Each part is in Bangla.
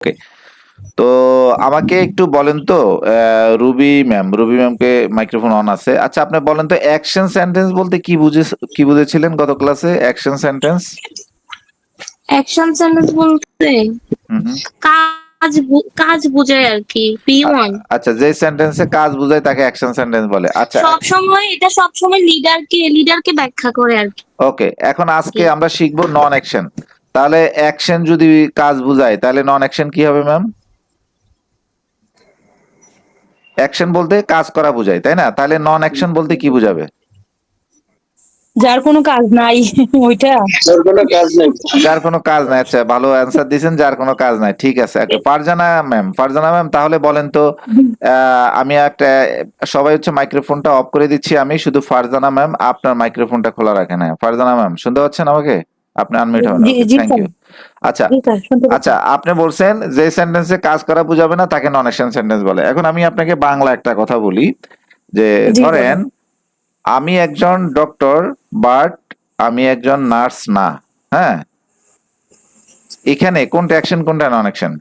ওকে। তো আমাকে একটু বলেন তো রুবি ম্যামকে মাইক্রোফোন অন আছে। আচ্ছা আপনি বলেন তো অ্যাকশন সেন্টেন্স বলতে কি বুঝেছিলেন গত ক্লাসে অ্যাকশন সেন্টেন্স? অ্যাকশন সেন্টেন্স বলতে হুম হুম। কাজ বোঝায় আর কি। P1 আচ্ছা যে সেন্টেন্সে কাজ বোঝায় তাকে অ্যাকশন সেন্টেন্স বলে। আচ্ছা সব সময় লিডারকে ব্যাখ্যা করে আর ওকে, এখন আজকে কি। আমরা শিখবো নন অ্যাকশন। তাহলে অ্যাকশন যদি কাজ বোঝায় তাহলে নন অ্যাকশন কি হবে ম্যাম? অ্যাকশন বলতে কাজ করা বোঝায় তাই না? তাহলে নন অ্যাকশন বলতে কি বোঝাবে? যার কোনো কাজ নাই ওইটা। যার কোনো কাজ নাই। যার কোনো কাজ নাই। আচ্ছা ভালো অ্যান্সার দিয়েছেন, যার কোনো কাজ নাই। ঠিক আছে। ওকে, ফারজানা ম্যাম তাহলে বলেন তো আমি একটা সবাই হচ্ছে মাইক্রোফোনটা অফ করে দিচ্ছি, আমি শুধু ফারজানা ম্যাম আপনার মাইক্রোফোনটা খোলা রাখেন। হ্যাঁ ফারজানা ম্যাম শুনতে পাচ্ছেন আমাকে? আপনি আনমিউট হবেন। জি ওকে জি থ্যাংক স্যার, ইউ। আচ্ছা জি স্যার শুনতে পাচ্ছি। আচ্ছা আপনি বলছেন যে সেন্টেন্সে কাজ করা বোঝাবে না তাকে নন অ্যাকশন সেন্টেন্স বলে। এখন আমি আপনাকে বাংলা একটা কথা বলি যে জি ধরেন বলেন। আমি একজন ডক্টর বাট আমি একজন নার্স না। হ্যাঁ, এখানে কোনটা অ্যাকশন কোনটা নন অ্যাকশন?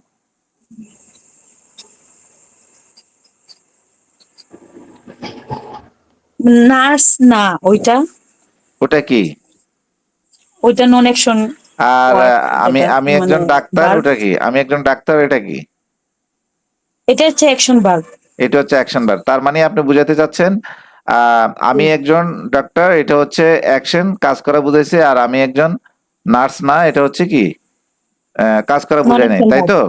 নার্স না ওইটা, ওটা কি? ওইটা নন অ্যাকশন আর ওয়ার্ড আমি যেটা আমি মানে একজন ডাক্তার, ভার্ব, ওটা কি? আমি একজন ডাক্তার, এটা কি? এটা হচ্ছে অ্যাকশন ভার্ব। এটা হচ্ছে অ্যাকশন ভার্ব। তার মানে আপনি বুঝাতে চাচ্ছেন আমি একজন ডাক্তার এটা হচ্ছে অ্যাকশন কাজ করা বুঝাইছে, আর আমি একজন নার্স না এটা হচ্ছে কি কাজ করা নন বুঝায় নাই, অ্যাকশন তাই ভার্ব। তো?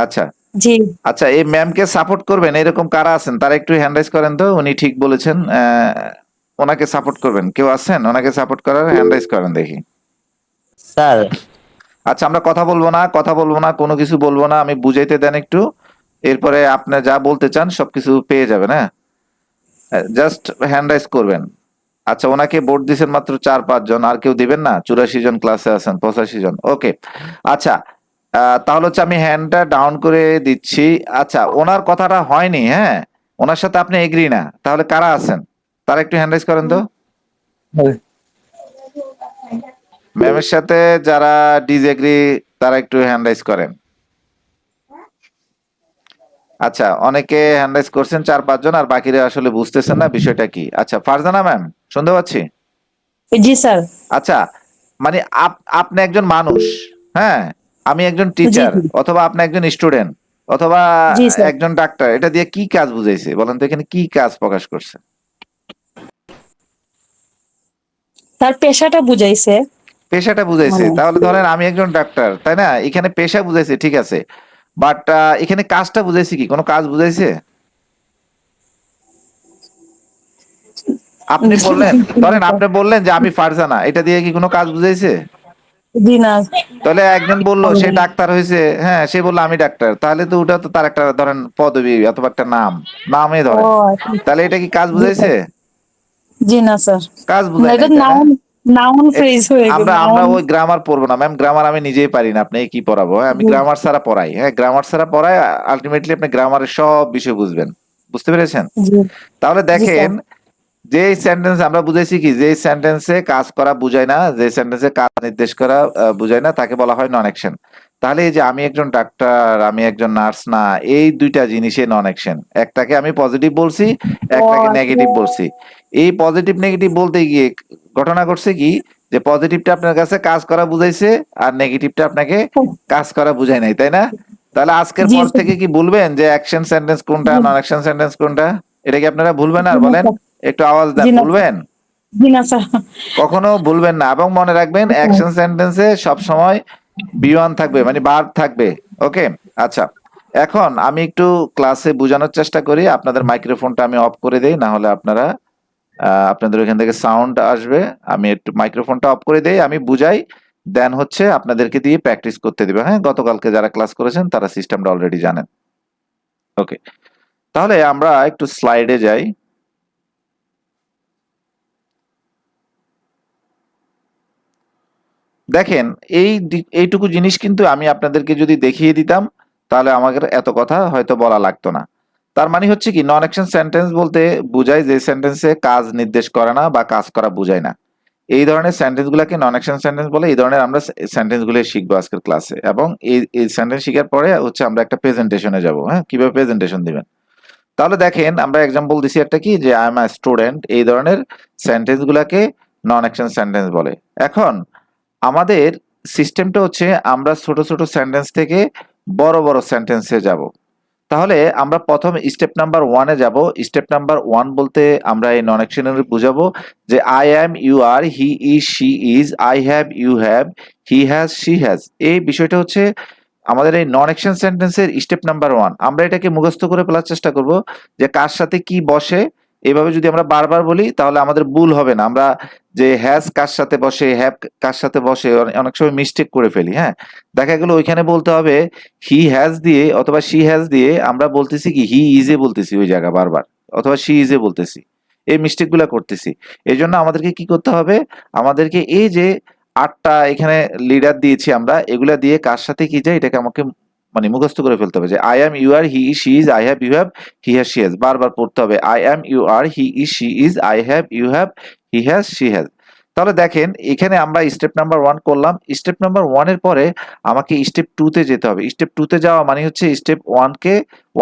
আচ্ছা জি। আচ্ছা, এই ম্যামকে সাপোর্ট করবেন এরকম কারা আছেন তারা একটু হ্যান্ড রাইজ করেন তো। উনি ঠিক বলেছেন, ওনাকে সাপোর্ট করবেন। কেউ আছেন ওনাকে সাপোর্ট করার? হ্যান্ড রাইজ করেন দেখি। স্যার আচ্ছা আমরা কথা বলবো না, কোনো কিছু বলবো না, আমি বুঝাইতে দেন একটু। এরপরে আপনি যা বলতে চান সবকিছু পেয়ে যাবেন। হ্যাঁ, জাস্ট হ্যান্ড রাইজ করবেন। আচ্ছা ওনাকে ভোট দিছেন মাত্র 4-5 জন, আর কেউ দিবেন না? 84 জন ক্লাসে আছেন, 85 জন। ওকে আচ্ছা, তাহলে হচ্ছে আমি হ্যান্ডটা ডাউন করে দিচ্ছি। আচ্ছা ওনার কথাটা হয়নি, হ্যাঁ ওনার সাথে আপনি এগ্রি না, তাহলে কারা আছেন তারা একটু হ্যান্ড রাইজ করেন তো। ম্যামের সাথে যারা ডিসএগ্রি তারা একটু হ্যান্ড রাইজ করেন। আচ্ছা অনেকে হ্যান্ড রাইজ করছেন 4-5 জন, আর বাকিরা আসলে বুঝতেছেন না বিষয়টা কি। আচ্ছা ফারজানা ম্যাম শুনতে পাচ্ছি। জি স্যার। আচ্ছা মানে আপনি একজন মানুষ, হ্যাঁ আমি একজন জি টিচার, জি অথবা আপনি একজন স্টুডেন্ট, অথবা জি স্যার, একজন ডাক্তার, এটা দিয়ে কি কাজ বুঝাইছে বলেন তো? এখানে কি কাজ প্রকাশ করছে? তার পেশাটা বুঝাইছে। পেশাটা বুঝাইছে। মানে তাহলে ধরেন আমি একজন ডাক্তার, তাই না? এখানে পেশা বুঝাইছে ঠিক আছে, বাট এখানে কাজটা বুঝাইছে কি? কোনো কাজ বুঝাইছে? আপনি বললেন, ধরেন আপনি বললেন যে আমি ফারজানা, এটা দিয়ে কি কোনো কাজ বুঝাইছে? জি না। তাহলে একজন বললো সে ডাক্তার হয়েছে, হ্যাঁ সে বললো আমি ডাক্তার, তাহলে তো ওটা তো তার একটা ধরেন পদবি অথবা একটা নামে ও ধরেন। আচ্ছা। তাহলে এটা কি কাজ জি স্যার, বুঝাইছে? জি না স্যার, কাজ না বুঝায় এটা নাই তাই না? নাউন, নাউন এ- ফ্রেজ হয়ে গেল আমরা আমরা নাউন। ওই গ্রামার পড়বো না ম্যাম, গ্রামার আমি নিজেই পারি না, আপনি কি পড়াবো? হ্যাঁ আমি জি গ্রামার ছাড়া পড়াই, হ্যাঁ গ্রামার ছাড়া পড়াই। আলটিমেটলি আপনি গ্রামারের সব বিষয় বুঝবেন, বুঝতে পেরেছেন? জি তাহলে জি দেখেন স্যার। যে সেন্টেন্স আমরা বুঝাইছি কি, যে সেন্টেন্সে কাজ করা বুঝায় না, যে সেন্টেন্সে কাজ নির্দেশ করা বুঝায় না, তাকে বলা হয় নন অ্যাকশন। তাহলে এই যে আমি একজন ডাক্তার আমি একজন নার্স না, এই দুইটা জিনিসে নন অ্যাকশন। একটাকে আমি পজিটিভ বলছি, ও একটাকে আচ্ছা। নেগেটিভ বলছি। এই পজিটিভ নেগেটিভ বলতে গিয়ে ঘটনা ঘটছে কি, যে পজিটিভটা আপনার কাছে কাজ করা বুঝাইছে, আর নেগেটিভটা আপনাকে কাজ করা বুঝায় নাই, তাই না? তাহলে আজকের জি পর স্যার। থেকে কি ভুলবেন যে অ্যাকশন সেন্টেন্স কোনটা, জি নন অ্যাকশন সেন্টেন্স কোনটা? এটা কি আপনারা ভুলবেন? আর জি না বলেন, স্যার, একটু আওয়াজ জি দেন, না স্যার, ভুলবেন? জি না স্যার। কখনো ভুলবেন না। এবং মনে রাখবেন অ্যাকশন সেন্টেন্সে সব সময় বি1 থাকবে, মানে ভার্ব থাকবে। ওকে আচ্ছা, এখন আমি একটু ক্লাসে বোঝানোর চেষ্টা করি। আপনাদের মাইক্রোফোনটা আমি অফ করে দেই, না হলে আপনারা আপনাদের ওখান থেকে সাউন্ড আসবে। আমি একটু মাইক্রোফোনটা অফ করে দেই, আমি বুঝাই, দেন হচ্ছে আপনাদেরকে দিয়ে প্র্যাকটিস করতে দিবে। হ্যাঁ গতকালকে যারা ক্লাস করেছেন তারা সিস্টেমটা অলরেডি জানেন। ওকে, তাহলে আমরা একটু স্লাইডে যাই। দেখেন এইটুকু জিনিস কিন্তু আমি আপনাদেরকে যদি দেখিয়ে দিতাম তাহলে আমাদের এত কথা হয়তো বলা লাগতো না। তার মানে হচ্ছে কি, নন অ্যাকশন সেন্টেন্স বলতে বুঝায় যে সেন্টেন্সে কাজ নির্দেশ করে না বা কাজ করা বুঝায় না। এই ধরনের সেন্টেন্স গুলাকে নন অ্যাকশন সেন্টেন্স বলে। এই ধরনের আমরা সেন্টেন্স গুলো শিখবো আজকের ক্লাসে, এবং এই সেন্টেন্স শিখার পরে হচ্ছে আমরা একটা প্রেজেন্টেশনে যাব। হ্যাঁ, কিভাবে প্রেজেন্টেশন দিবেন। তাহলে দেখেন আমরা এক্সাম্পল দিছি একটা কি, যে আই এম আ স্টুডেন্ট, এই ধরনের সেন্টেন্স গুলাকে নন অ্যাকশন সেন্টেন্স বলে। এখন আমাদের সিস্টেমটা হচ্ছে আমরা ছোট ছোট সেন্টেন্স থেকে বড় বড় সেন্টেন্সে যাব। তাহলে আমরা প্রথম স্টেপ নাম্বার 1 এ যাব। স্টেপ নাম্বার 1 বলতে আমরা এই নন অ্যাকশনারি বুঝাবো যে I am, you are, he is, she is, I have, you have, he has, she has. এই বিষয়টা হচ্ছে আমাদের এই নন অ্যাকশন সেন্টেন্সের স্টেপ নাম্বার 1। আমরা এটাকে মুখস্থ করে ফেলার চেষ্টা করব যে কার সাথে কি বসে। এভাবে যদি আমরা বারবার বলি তাহলে আমাদের ভুল হবে না। আমরা যে হ্যাজ কার সাথে বসে, হ্যাভ কার সাথে বসে অনেক সময় মিস্টেক করে ফেলি। হ্যাঁ, দেখা গেল ওইখানে বলতে হবে হি হ্যাজ দিয়ে অথবা শি হ্যাজ দিয়ে আমরা বলতেছি কি হি ইজ এ বলতেছি ওই জায়গা বারবার, অথবা শি ইজ এ বলতেছি। এই মিস্টেক গুলা করতেছি। এই জন্য আমাদেরকে কি করতে হবে, আমাদেরকে এই যে 8টা এখানে লিডার দিয়েছি আমরা, এগুলা দিয়ে কার সাথে কি যায় এটাকে আমাকে মানে মুখস্থ করে ফেলতে হবে। যে I am, you are, he is, she is, I have, you have, he has, she has. বারবার পড়তে হবে I am, you are, he is, she is, I have, you have, he has, she has. তাহলে দেখেন এখানে আমরা স্টেপ নাম্বার 1 করলাম। স্টেপ নাম্বার 1 এর পরে আমাকে স্টেপ 2 তে যেতে হবে। স্টেপ 2 তে যাওয়া মানে হচ্ছে স্টেপ 1 কে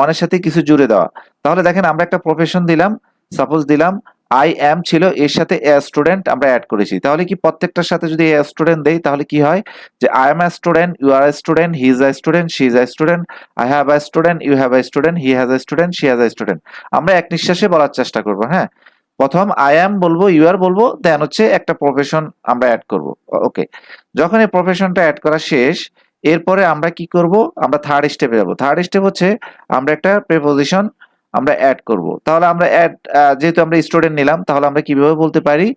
1 এর সাথে কিছু জুড়ে দেওয়া। তাহলে দেখেন আমরা একটা প্রফেশন দিলাম, সাপোজ দিলাম আই অ্যাম ছিল, এর সাথে এ স্টুডেন্ট আমরা অ্যাড করেছি। তাহলে কি প্রত্যেকটার সাথে যদি এ স্টুডেন্ট দেই তাহলে কি হয়, যে I am a student, you are a student, he is a student, she is a student, I have a student, you have a student, he has a student, she has a student. আমরা এক নিঃশ্বাসে বলার চেষ্টা করব। হ্যাঁ, প্রথম আই অ্যাম বলবো, ইউ আর বলবো, দেন হচ্ছে একটা প্রফেশন আমরা অ্যাড করব। ওকে, যখন এই প্রফেশনটা অ্যাড করা শেষ, এরপরে আমরা কি করব, আমরা থার্ড স্টেপে যাব। থার্ড স্টেপ হচ্ছে আমরা একটা প্রিপোজিশন আমরা অ্যাড করব। তাহলে আমরা যেহেতু আমরা স্টুডেন্ট নিলাম, তাহলে আমরা কিভাবে বলতে পারি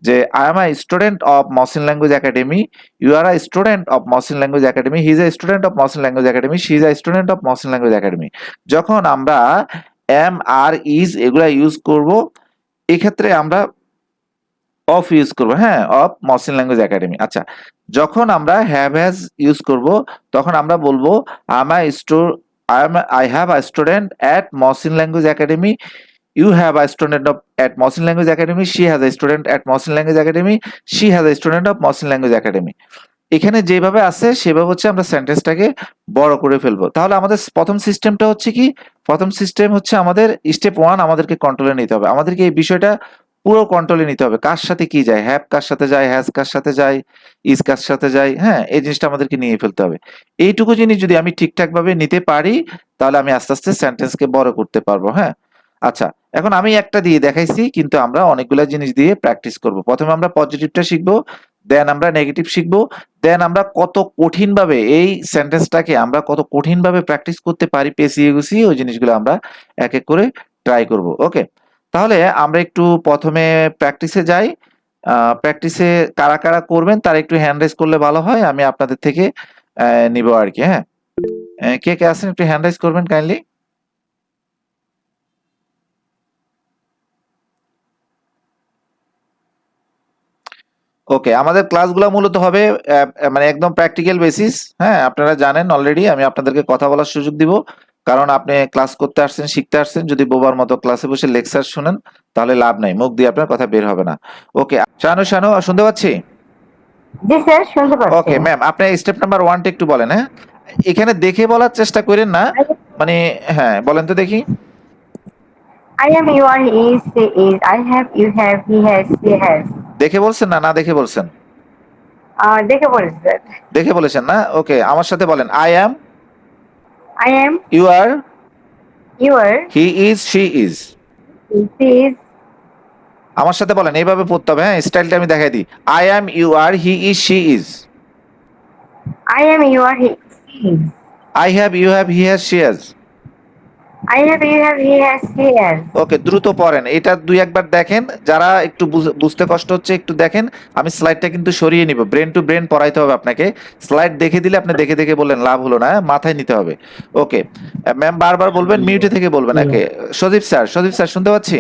যে I am a student of Mohsin language academy, you are a student of Mohsin language academy, he is a student of Mohsin language academy, she is a student of Mohsin language academy. যখন আমরা এম, আর, ইজ এগুলা ইউজ করব, এক্ষেত্রে আমরা অফ ইউজ করব। হ্যাঁ, অফ মহসিন ল্যাঙ্গুয়েজ একাডেমি। আচ্ছা, যখন আমরা হ্যাভ হ্যাজ ইউজ করব তখন আমরা বলবো I have a student at Mohsin Language Academy, you have a student at Mohsin Language Academy, she has a student at Mohsin Language Academy, she has a student of Mohsin Language Academy। এখানে যেভাবে আছে সেভাবে হচ্ছে আমরা সেন্টেন্সটাকে বড় করে ফেলবো। তাহলে আমাদের প্রথম সিস্টেমটা হচ্ছে কি, প্রথম সিস্টেম হচ্ছে আমাদের স্টেপ 1 আমাদেরকে কন্ট্রোলে নিতে হবে। আমাদেরকে এই বিষয়টা পুরো কন্ট্রোলে নিতে হবে, কার সাথে কি যায়, হ্যাভ কার সাথে যায়, হ্যাজ কার সাথে যায়, ইজ কার সাথে যায়। হ্যাঁ, এই জিনিসটা আমাদেরকে নিয়ে ফেলতে হবে। এইটুকু জিনিস যদি আমি ঠিকঠাক ভাবে নিতে পারি তাহলে আমি আস্তে আস্তে সেন্টেন্সকে বড় করতে পারবো। হ্যাঁ, আচ্ছা, এখন আমি একটা দিয়ে দেখাইছি, কিন্তু আমরা অনেকগুলা জিনিস দিয়ে প্র্যাকটিস করব। প্রথমে আমরা পজিটিভটা শিখবো, দেন আমরা নেগেটিভ শিখবো, দেন আমরা কত কঠিন ভাবে এই সেন্টেন্সটাকে আমরা কত কঠিন ভাবে প্র্যাকটিস করতে পারি পেঁচিয়ে গুছিয়ে, ওই জিনিসগুলো আমরা এক এক করে ট্রাই করব। ওকে, তাহলে আমরা একটু প্রথমে প্র্যাকটিসে যাই। প্র্যাকটিসে কারা কারা করবেন তারা একটু হ্যান্ড রেজ করলে ভালো হয়, আমি আপনাদের থেকে নিব আর কি। হ্যাঁ, কে কে আছেন একটু হ্যান্ড রেজ করবেন কাইন্ডলি। ওকে, আমাদের ক্লাসগুলো মূলত হবে মানে একদম প্র্যাকটিক্যাল বেসিস। হ্যাঁ, আপনারা জানেন অলরেডি, আমি আপনাদেরকে কথা বলার সুযোগ দিব, কারণ আপনি ক্লাস করতে আসছেন, শিখতে আসছেন। যদি বোবার মতো ক্লাসে বসে লেকচার শুনেন তাহলে লাভ নাই, মুখ দিয়ে আপনার কথা বের হবে না। ওকে, শানু শুনতে পাচ্ছি? জি স্যার, শুনতে পাচ্ছি। ওকে ম্যাম, আপনি স্টেপ নাম্বার 1টা একটু বলেন। হ্যাঁ, এখানে দেখে বলার চেষ্টা করেন না, মানে হ্যাঁ বলেন তো দেখি। I am, you are, he is, she is, I have, you have, he has, she has। দেখে বলছেন না না দেখে বলছেন? দেখে বলেন স্যার। দেখে বলেছেন না? ওকে, আমার সাথে বলেন I am, I am, you are, you are, he is, she is. she is। আমার সাথে বলেন, এইভাবে পড়তে হবে। হ্যাঁ, স্টাইলটা আমি দেখাই দিই। I am, you are, he is, she is. I am, you are, he is। I have, you have, he has, she has. I have, you have, he has, she has। Okay, দ্রুত পড়েন, এটা 2-1 বার দেখেন। যারা একটু বুঝতে কষ্ট হচ্ছে একটু দেখেন, আমি স্লাইডটা কিন্তু সরিয়ে নিব। ব্রেন টু ব্রেন পড়াইতে হবে আপনাকে। স্লাইড দেখে দিলে আপনি দেখে দেখে বললেন, লাভ হলো না, মাথায় নিতে হবে। ওকে ম্যাম, বারবার বলবেন, মিউটে থেকে বলবেন। ওকে, সজীব স্যার শুনতে পাচ্ছি?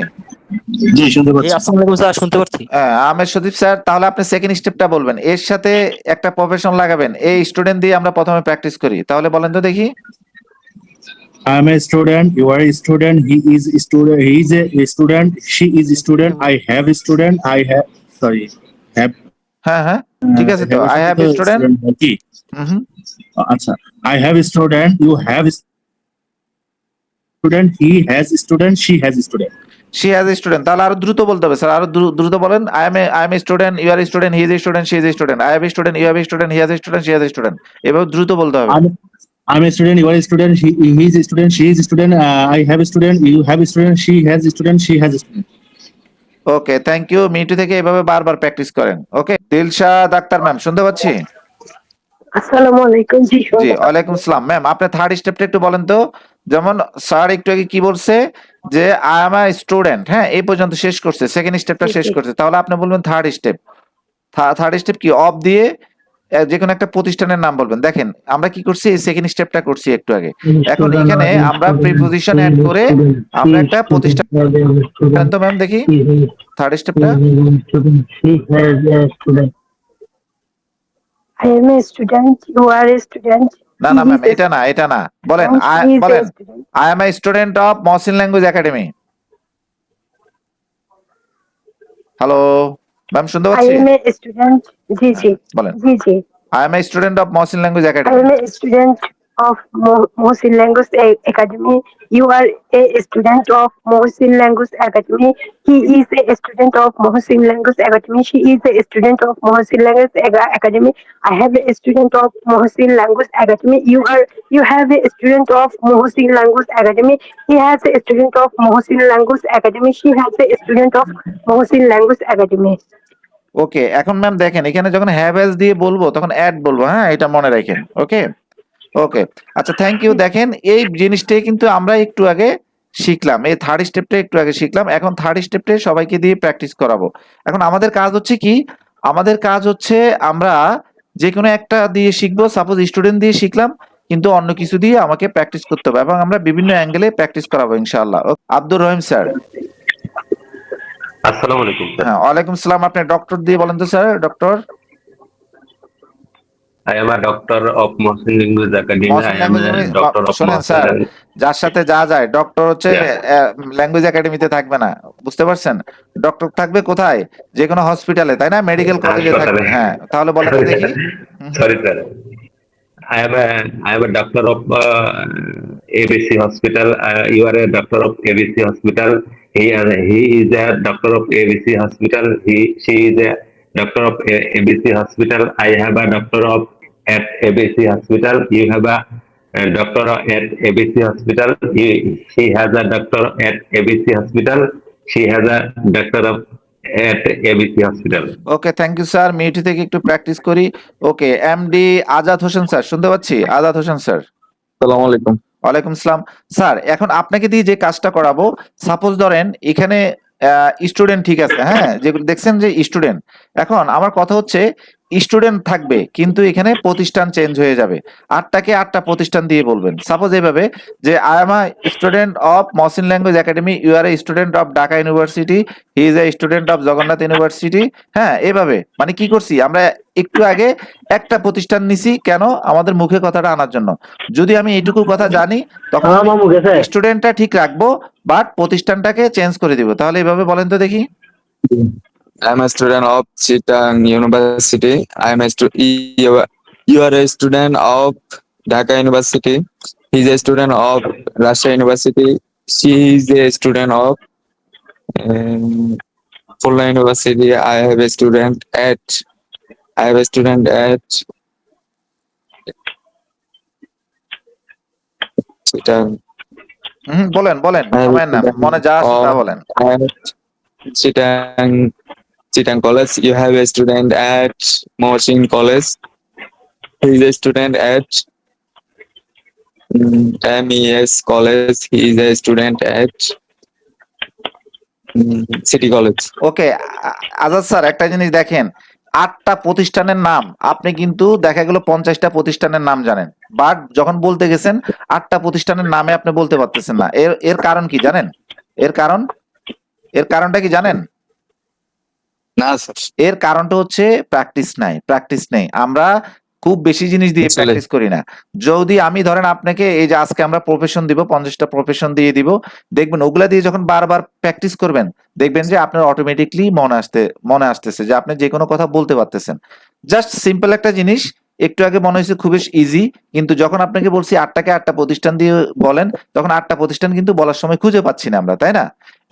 জি শুনতে জি, পাচ্ছি। আসসালামু আলাইকুম স্যার, শুনতে পাচ্ছি। আহমেদ সজীব স্যার, তাহলে আপনি সেকেন্ড স্টেপটা বলবেন, এর সাথে একটা প্রফেশন লাগাবেন। এই স্টুডেন্ট দিয়ে আমরা প্রথমে প্র্যাকটিস করি। তাহলে বলেন তো দেখি। I am a student, you are a student, he is a student, she is a student, I have a student, sorry, have হ্যাঁ হ্যাঁ ঠিক আছে তো আই হ্যাভ স্টুডেন্ট কি আচ্ছা I have a student, you have a student, he has a student, she has a student. She has a student, তাহলে আরো দ্রুত বলতে হবে স্যার, আরো দ্রুত বলেন। I am a student, you are student, he is a student, she is a student, I have a student, you have a student, he has a student, she has a student. এভাবে দ্রুত বলতে হবে। I'm a student, you are a student, he is a student, she is a student, I have a student, you have a student, she has a student, she has a student. Okay thank you. মিটু থেকে এভাবে বারবার প্র্যাকটিস করেন। ওকে দিলশাদ আক্তার ম্যাম শুনতে পাচ্ছি? আসসালামু আলাইকুম জি জি ওয়ালাইকুম আসসালাম। ম্যাম আপনার থার্ড স্টেপটা একটু বলেন তো। যেমন স্যার একটু আগে কি বলছে যে আই এম আ স্টুডেন্ট, হ্যাঁ এই পর্যন্ত শেষ করছে, সেকেন্ড স্টেপটা শেষ করছে, তাহলে আপনি বলবেন থার্ড স্টেপ। থার্ড স্টেপ কি অফ দিয়ে যে কোনো একটা প্রতিষ্ঠানের নাম বলবেন। দেখেন আমরা কি করছি, এই সেকেন্ড স্টেপটা করছি একটু আগে। এখন এখানে আমরা প্রিপোজিশন অ্যাড করে আমরা একটা প্রতিষ্ঠান তো ম্যাম দেখি থার্ড স্টেপটা। I am a student, you are a student. না না ম্যাম এটা না বলেন বলেন I am a student of Mohsin language academy. Hello ma'am শুনতে I পাচ্ছি? am a student, জি বলেন জি I am a student of Mohsin Language I Academy. am a student of Mohsin Language Academy. You are a student of Mohsin Language Academy. He is a student of Mohsin Language Academy. She is a student of Mohsin Language Academy. I have a student of Mohsin Language Academy. You have a student of Mohsin Language Academy. He has a student of Mohsin Language Academy. She has a student of Mohsin Language Academy. ওকে এখন ম্যাম দেখেন এখানে যখন হ্যাভ হ্যাজ দিয়ে বলবো তখন অ্যাড বলবো, হ্যাঁ এটা মনে রাখেন। ওকে ওকে আচ্ছা থ্যাংক ইউ। দেখেন এই জিনিসটাই কিন্তু আমরা একটু আগে শিখলাম, এই থার্ড স্টেপটা একটু আগে শিখলাম। এখন থার্ড স্টেপটা সবাইকে দিয়ে প্র্যাকটিস করাবো। এখন আমাদের কাজ হচ্ছে কি, আমাদের কাজ হচ্ছে আমরা যে কোনো একটা দিয়ে শিখবো। সাপোজ স্টুডেন্ট দিয়ে শিখলাম, কিন্তু অন্য কিছু দিয়ে আমাকে প্র্যাকটিস করতে হবে এবং আমরা বিভিন্ন অ্যাঙ্গেলে প্র্যাকটিস করাবো ইনশাআল্লাহ। আব্দুর রহিম স্যার। আসসালামু আলাইকুম স্যার। হ্যাঁ ওয়ালাইকুম সালাম। আপনি ডক্টর দিয়ে বলেন তো sir. Doctor I am a doctor of Mohsin Language Academy. Mohsin I am a language doctor of শোনেন স্যার, Mohsin. যার সাথে যা যায় ডক্টর হচ্ছে ল্যাঙ্গুয়েজ একাডেমিতে থাকবে না, বুঝতে পারছেন? ডক্টর থাকবে কোথায়, যে কোনো হসপিটালে, তাই না? মেডিকেল কলেজে থাকবে। হ্যাঁ তাহলে বলেন তো দেখি। Sorry sir. I am a doctor of ABC Hospital. You are a doctor of ABC Hospital. He is a doctor of ABC Hospital. She is a doctor of ABC Hospital. I have a doctor of at ABC Hospital. You have a doctor at ABC Hospital. She has a doctor at ABC Hospital. She has a doctor of at ABC Hospital. Okay thank you sir. মিউটি থেকে একটু প্র্যাকটিস করি। Okay MD Azad Hossain sir শুনতে পাচ্ছি? আজাদ হোসেন স্যার। আসসালামু আলাইকুম। ওয়ালাইকুম আসসালাম। স্যার এখন আপনাকে দিয়ে যে কাজটা করাবো, সাপোজ ধরেন এখানে স্টুডেন্ট ঠিক আছে, হ্যাঁ যেগুলো দেখছেন যে স্টুডেন্ট। এখন আমার কথা হচ্ছে স্টুডেন্ট থাকবে কিন্তু এখানে প্রতিষ্ঠান চেঞ্জ হয়ে যাবে। 8টাকে 8টা প্রতিষ্ঠান দিয়ে বলবেন। সাপোজ এইভাবে যে I am a student of Mohsin language academy, you are a student of Dhaka university, he is a student of Jagannath university. হ্যাঁ এভাবে মানে কি করছি আমরা একটু আগে একটা প্রতিষ্ঠান নিছি, কেন? আমাদের মুখে কথাটা আনার জন্য। যদি আমি এইটুকু কথা জানি তখন স্টুডেন্টটা ঠিক রাখবো, বাট প্রতিষ্ঠানটাকে চেঞ্জ করে দিব। তাহলে এইভাবে বলেন তো দেখি। I am a student of Chittagong University. You are a student of Dhaka University. He is a student of Rajshahi University. She is a student of Khulna University. I have a student at Chittagong. বলেন বলেন, থামেন না, মনে যা আসে তা বলেন। At Chittagong College. You have a student at Mohsin College. He is a student at MES College. He is a student at City College. Okay Azad sir একটা জিনিস দেখেন, 8টা প্রতিষ্ঠানের নাম আপনি কিন্তু দেখা গেল 50টা প্রতিষ্ঠানের নাম জানেন, বাট যখন বলতে গেছেন 8টা প্রতিষ্ঠানের নামে আপনি বলতে পারতেছেন না। এর কারণ কি জানেন? এর কারণটা কি জানেন? না স্যার। এর কারণটা হচ্ছে প্র্যাকটিস নেই। আমরা খুব বেশি জিনিস দিয়ে আসলে। প্র্যাকটিস করি না। যদি আমি ধরেন আপনাকে এই যে আজকে আমরা প্রফেশন দিব, 50টা প্রফেশন দিয়ে দিব, দেখবেন ওগুলা দিয়ে যখন বারবার প্র্যাকটিস করবেন, দেখবেন যে আপনার অটোমেটিকলি মনে আসতেছে যে আপনি যে কোনো কথা বলতে পারতেছেন। জাস্ট সিম্পল একটা জিনিস, একটু আগে মনে হয়েছে খুবই ইজি, কিন্তু যখন আপনাকে বলছি 8টাকে 8টা প্রতিষ্ঠান দিয়ে বলেন, তখন 8টা প্রতিষ্ঠান কিন্তু বলার সময় খুঁজে পাচ্ছি না আমরা, তাই না?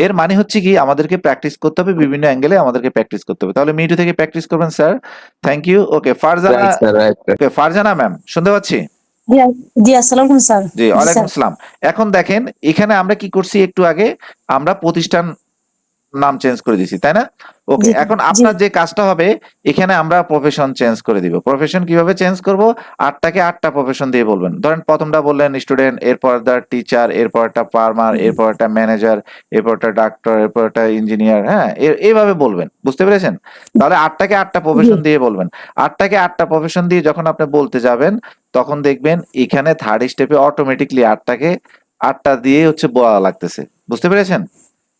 এর মানে হচ্ছে কি আমাদেরকে প্র্যাকটিস করতে হবে, বিভিন্ন অ্যাঙ্গেলে আমাদেরকে প্র্যাকটিস করতে হবে। তাহলে মিটু থেকে প্র্যাকটিস করবেন sir. Thank you. Okay, Farzana, Right, sir, right. Okay Farzana ma'am শুনতে পাচ্ছি? জি জি আসসালামু আলাইকুম স্যার। জি, জি ওয়ালাইকুম স্যার। আসসালাম। এখন দেখেন এখানে আমরা কি করছি, একটু আগে আমরা প্রতিষ্ঠান নাম চেঞ্জ করে দিছি, তাই না? ওকে, জি এখন জি আপনার যে কাজটা হবে, এখানে আমরা প্রফেশন চেঞ্জ করে দিব। প্রফেশন কিভাবে চেঞ্জ করব? 8টাকে 8টা প্রফেশন দিয়ে বলবেন। ধরেন প্রথমটা বললেন স্টুডেন্ট, এরপরটা টিচার, এরপরটা ফার্মার, এরপরটা ম্যানেজার, এরপরটা ডাক্তার, এরপরটা ইঞ্জিনিয়ার, হ্যাঁ এইভাবে বলবেন। বুঝতে পেরেছেন? তাহলে 8টাকে 8টা প্রফেশন দিয়ে বলবেন। 8টাকে 8টা প্রফেশন দিয়ে যখন আপনি বলতে যাবেন, তখন দেখবেন এখানে থার্ড স্টেপে অটোমেটিকলি 8টাকে 8টা দিয়ে হচ্ছে বলা লাগতেছে। বুঝতে পেরেছেন?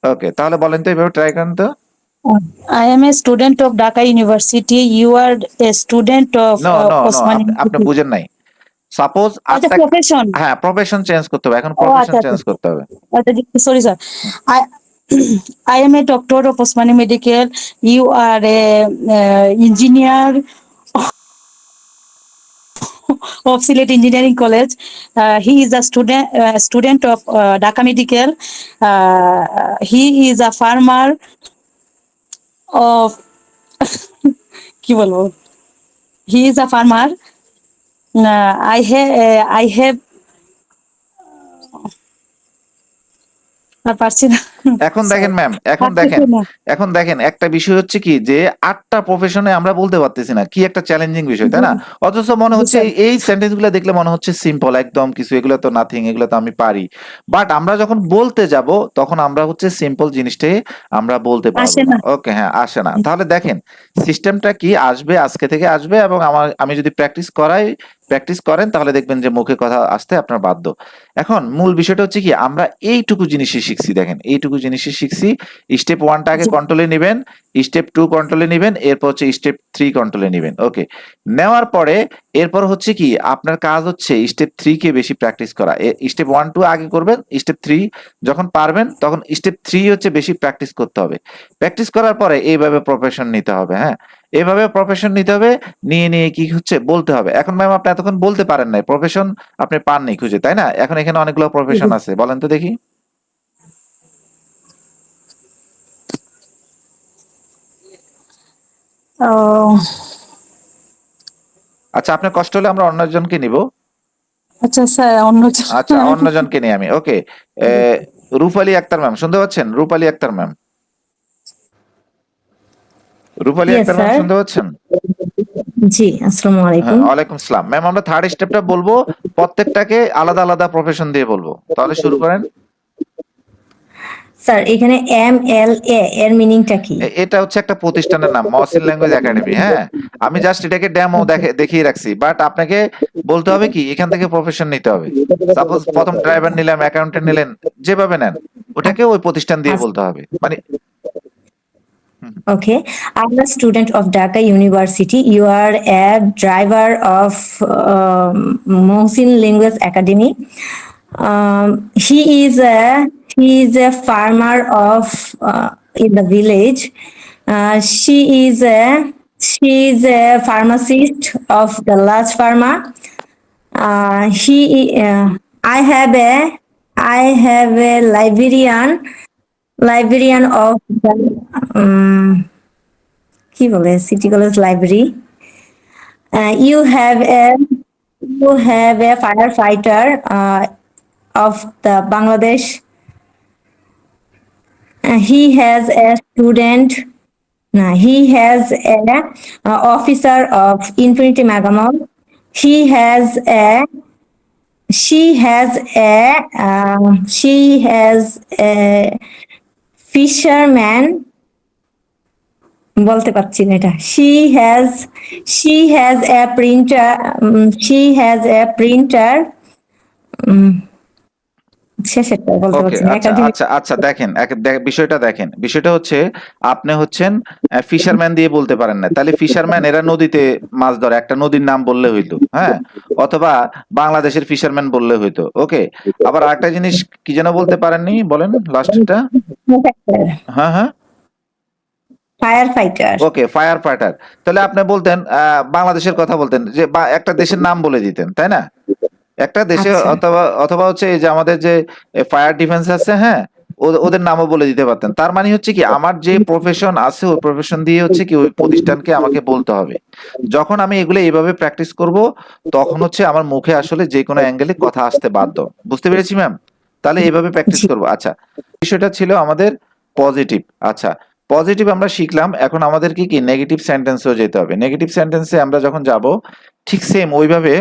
ওকে, তাহলে বলেন তো এইভাবে ট্রাই করেন তো। I am a student of Dhaka University. You are a student of no no no, Osmani আপনি University. বুঝেন নাই। সাপোজ আচ্ছা 8টা, প্রফেশন। হ্যাঁ প্রফেশন চেঞ্জ করতে হবে, এখন ও প্রফেশন আচ্ছা চেঞ্জ আচ্ছা করতে হবে। আচ্ছা sorry sir. I I am a doctor of Osmani Medical. You are a engineer of Sylhet Engineering College. He is a student of Dhaka Medical. He is a farmer of কি বলবো? He is a farmer. I have আর পারছি না। এখন Sorry. দেখেন ম্যাম, পারতেছি না। এখন দেখেন একটা বিষয় হচ্ছে কি যে 8টা প্রফেশনে আমরা বলতে পারতেছি না, কি একটা চ্যালেঞ্জিং বিষয়, তাই না? অথচ মনে জি, হচ্ছে স্যার। এই সেন্টেন্স গুলো দেখলে মনে হচ্ছে সিম্পল একদম, কিছু এগুলো তো নাথিং, এগুলো তো আমি পারি। বাট আমরা যখন বলতে যাব, তখন আমরা হচ্ছে সিম্পল জিনিসটাই আমরা বলতে পারবো আসে না। না। ওকে, হ্যাঁ আসে না। তাহলে দেখেন সিস্টেমটা কি আসবে, আজকে থেকে আসবে, এবং আমি যদি প্র্যাকটিস করেন, তাহলে দেখবেন যে মুখে কথা আসতে আপনার বাধ্য। এখন মূল বিষয়টা হচ্ছে কি, আমরা এইটুকু জিনিসই শিখছি। দেখেন এইটুকু জিনিসই শিখছি। স্টেপ 1টা আগে জি। কন্ট্রোলে নেবেন, স্টেপ 2 কন্ট্রোলে নেবেন, এরপর হচ্ছে স্টেপ 3 কন্ট্রোলে নেবেন। ওকে, নেওয়ার পরে এরপর হচ্ছে কি আপনার কাজ হচ্ছে স্টেপ 3 কে বেশি প্র্যাকটিস করা। স্টেপ 1 2 আগে করবেন, স্টেপ 3 যখন পারবেন তখন স্টেপ 3 হচ্ছে বেশি প্র্যাকটিস করতে হবে। প্র্যাকটিস করার পরে এইভাবে প্রফেশন নিতে হবে। হ্যাঁ, এভাবে প্রফেশন নিতে হবে, নিয়ে কি হচ্ছে বলতে হবে। এখন ম্যাম আপনি এতক্ষণ বলতে পারেন নাই, প্রফেশন আপনি পাননি খুঁজে, তাই না? এখন এখানে অনেকগুলো প্রফেশন আছে, বলেন তো দেখি। ও আচ্ছা, আপনার কষ্ট হলে আমরা অন্যজনকে নিব। আচ্ছা স্যার অন্যজন। আচ্ছা, অন্যজনকে নিই আমি। ওকে, রূপালী আক্তার ম্যাম শুনতে পাচ্ছেন? রূপালী আক্তার ম্যাম, রূপালী Yes, আক্তার ম্যাম sir. শুনতে পাচ্ছেন? জি আসসালামু হ্যাঁ, আলাইকুম ওয়ালাইকুম সালাম। ম্যাম আমরা থার্ড স্টেপটা বলবো, প্রত্যেকটাকে আলাদা আলাদা প্রফেশন দিয়ে বলবো। তাহলে শুরু করেন। স্যার এখানে MLA এর মিনিংটা কি? এটা হচ্ছে একটা প্রতিষ্ঠানের নাম, মহসিন ল্যাঙ্গুয়েজ একাডেমি। হ্যাঁ, আমি জাস্ট এটাকে ডেমো দেখিয়ে রাখছি, বাট আপনাকে বলতে হবে কি এখান থেকে প্রফেশন নিতে হবে। সাপোজ প্রথম ড্রাইভার নিলাম, অ্যাকাউন্টেন্ট নিলেন, যেভাবে নেন ওটাকে ওই প্রতিষ্ঠান দিয়ে বলতে হবে। মানে Okay, I'm a student of Dhaka University. You are a driver of Mohsin Linguist Academy. He is a farmer of in the village. She is a pharmacist of the large pharma. I have a librarian of the কি বলে city college library. You have a firefighter of the Bangladesh. He has a student. He has a officer of Infinity Megamall. She has a fisherman. বলতে পারছি না এটা. She has a printer. শেষেরটা বলতে ওকে, পারছি না আচ্ছা একাডেমিক আচ্ছা আচ্ছা, দেখেন দেখেন বিষয়টা হচ্ছে আপনি হচ্ছেন ফিশারম্যান দিয়ে বলতে পারেন না, তাহলে ফিশারম্যান এরা নদীতে মাছ ধরে, একটা নদীর নাম বললে হইতো, হ্যাঁ, অথবা বাংলাদেশের ফিশারম্যান বললে হইতো। ওকে, আবার আরেকটা জিনিস কি যেন বলতে পারেননি, বলেন লাস্টটা। হ্যাঁ হ্যাঁ, ফায়ার ফাইটার ওকে, ফায়ার ফাইটার। তাহলে আপনি বলতেন বাংলাদেশের কথা বলতেন, যে একটা দেশের নাম বলে দিতেন, তাই না? একটা দেশে, আচ্ছা অথবা অথবা হচ্ছে এই যে আমাদের যে ফায়ার ডিফেন্স আছে, হ্যাঁ, ওদের নামও বলে দিতে পারতেন। তার মানে হচ্ছে কি, আমার যে প্রফেশন আছে ওই প্রফেশন দিয়ে হচ্ছে কি ওই প্রতিষ্ঠানকে আমাকে বলতে হবে। যখন আমি এগুলো এইভাবে প্র্যাকটিস করব, তখন হচ্ছে আমার মুখে আসলে যে কোনো অ্যাঙ্গেলে কথা আসতে বাধ্য। বুঝতে পেরেছি ম্যাম? তাহলে এইভাবে প্র্যাকটিস জি করব। আচ্ছা, বিষয়টা ছিল আমাদের পজিটিভ। আচ্ছা, পজিটিভ আমরা শিখলাম, এখন আমাদের কি নেগেটিভ সেন্টেন্সেও যেতে হবে। নেগেটিভ সেন্টেন্সে আমরা যখন যাব, ঠিক সেম ওইভাবে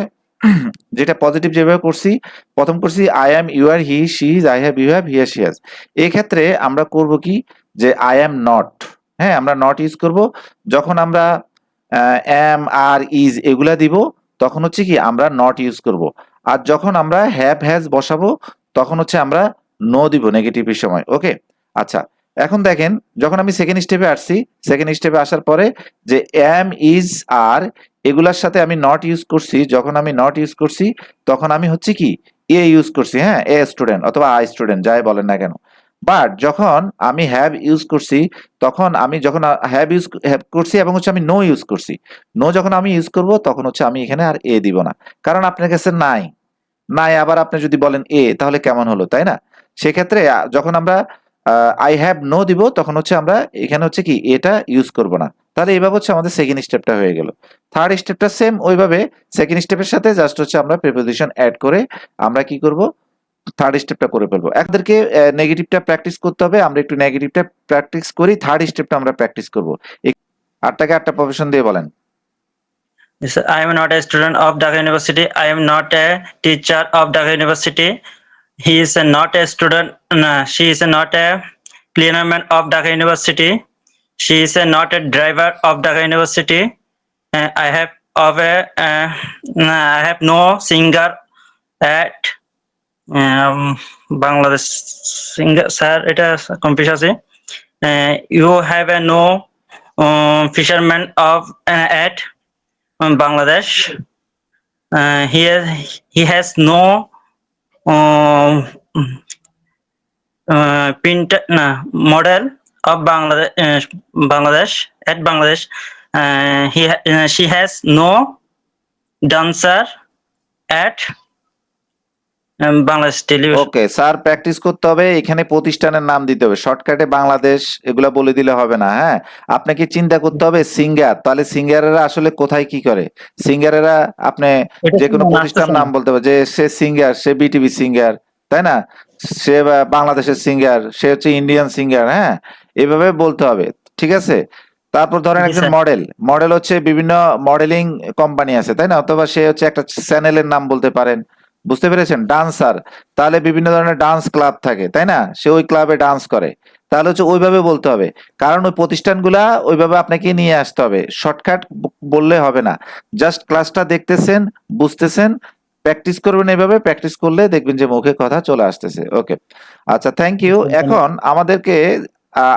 যেটা পজিটিভ যেভাবে করছি, প্রথম করছি I am, you are, he she is, I have, you have, he are, she has. এই ক্ষেত্রে আমরা করব কি, যে আই অ্যাম নট, হ্যাঁ, আমরা নট ইউজ করব। যখন আমরা অ্যাম, আর, ইজ এগুলা দিব, তখন হচ্ছে কি আমরা নট ইউজ করব। আর যখন আমরা হ্যাভ, হ্যাজ বসাবো, তখন হচ্ছে আমরা নো দিব নেগেটিভের সময়। ওকে, আচ্ছা, এখন দেখেন, যখন আমি সেকেন্ড স্টেপে আসছি, সেকেন্ড স্টেপে আসার পরে যে অ্যাম, ইজ, আর এগুলার সাথে আমি নট ইউজ করছি, যখন আমি নট ইউজ করছি, তখন আমি হচ্ছে কি এ ইউজ করছি, হ্যাঁ, এ স্টুডেন্ট অথবা আই স্টুডেন্ট যাই বলেন না কেন। বাট যখন আমি হ্যাভ ইউজ করছি, তখন আমি যখন হ্যাভ করছি এবং হচ্ছে আমি নো ইউজ করছি, নো যখন আমি ইউজ করব, তখন হচ্ছে আমি এখানে আর এ দিব না, কারণ আপনার কাছে নাই। নাই আবার আপনি যদি বলেন এ, তাহলে কেমন হলো, তাই না? সেক্ষেত্রে যখন আমরা আই হ্যাভ নো দিব, তখন হচ্ছে আমরা এখানে হচ্ছে কি এটা ইউজ করব না। তাহলে এইভাবে হচ্ছে আমাদের সেকেন্ড স্টেপটা হয়ে গেল। থার্ড স্টেপটা সেম ওইভাবে, সেকেন্ড স্টেপের সাথে জাস্ট হচ্ছে আমরা প্রিপোজিশন অ্যাড করে আমরা কি করব, থার্ড স্টেপটা করে ফেলবো। আমাদেরকে নেগেটিভটা প্র্যাকটিস করতে হবে, আমরা একটু নেগেটিভটা প্র্যাকটিস করি, থার্ড স্টেপটা আমরা প্র্যাকটিস করব। আটটাকে আটটা প্রফেশন দিয়ে বলেন। Yes, I am not a student of Dhaka University. I am not a teacher of Dhaka University. He is not a student. She is not a cleanerman of Dhaka University. She is not a driver of Dhaka University. I have I have no singer at Bangladesh singer. Sir, এটা কনফিউজ আছে। You have a no fisherman of at Bangladesh. He has no model of Bangladesh at Bangladesh. She has no dancer at Bangladesh television. Okay sir, practice করতে হবে, এখানে প্রতিষ্ঠানের নাম দিতে হবে, শর্টকাটে বাংলাদেশ এগুলা বলে দিলে হবে না, হ্যাঁ, আপনাকে চিন্তা করতে হবে সিঙ্গার। তাহলে সিঙ্গারেরা আসলে কোথায় কি করে, সিঙ্গারেরা আপনি এটা যে কোনো তো প্রতিষ্ঠান আসতেছে নাম না। বলতে হবে, যে সে সিঙ্গার, সে বিটিভি সিঙ্গার, তাই না, সে বাংলাদেশের সিঙ্গার, সে হচ্ছে ইন্ডিয়ান সিঙ্গার, হ্যাঁ, এভাবে বলতে হবে, ঠিক আছে? তারপর ধরেন জি একজন স্যার। মডেল, মডেল হচ্ছে বিভিন্ন মডেলিং কোম্পানি আছে, তাই না, অথবা সে হচ্ছে একটা চ্যানেলের নাম বলতে পারেন। বুঝতে পেরেছেন? ডান্সার, তাহলে বিভিন্ন ধরনের ডান্স ক্লাব থাকে, তাই না, সে ওই ক্লাবে ডান্স করে, তাহলে হচ্ছে ওইভাবে বলতে হবে, কারণ ওই প্রতিষ্ঠানগুলা ওইভাবে আপনাকে নিয়ে আসতে হবে, শর্টকাট বললে হবে না। জাস্ট ক্লাসটা দেখতেছেন, বুঝতেছেন, প্র্যাকটিস করবেন, এইভাবে প্র্যাকটিস করলে দেখবেন যে মুখে কথা চলে আসতেছে। ওকে, আচ্ছা, থ্যাংক ইউ। এখন আমাদেরকে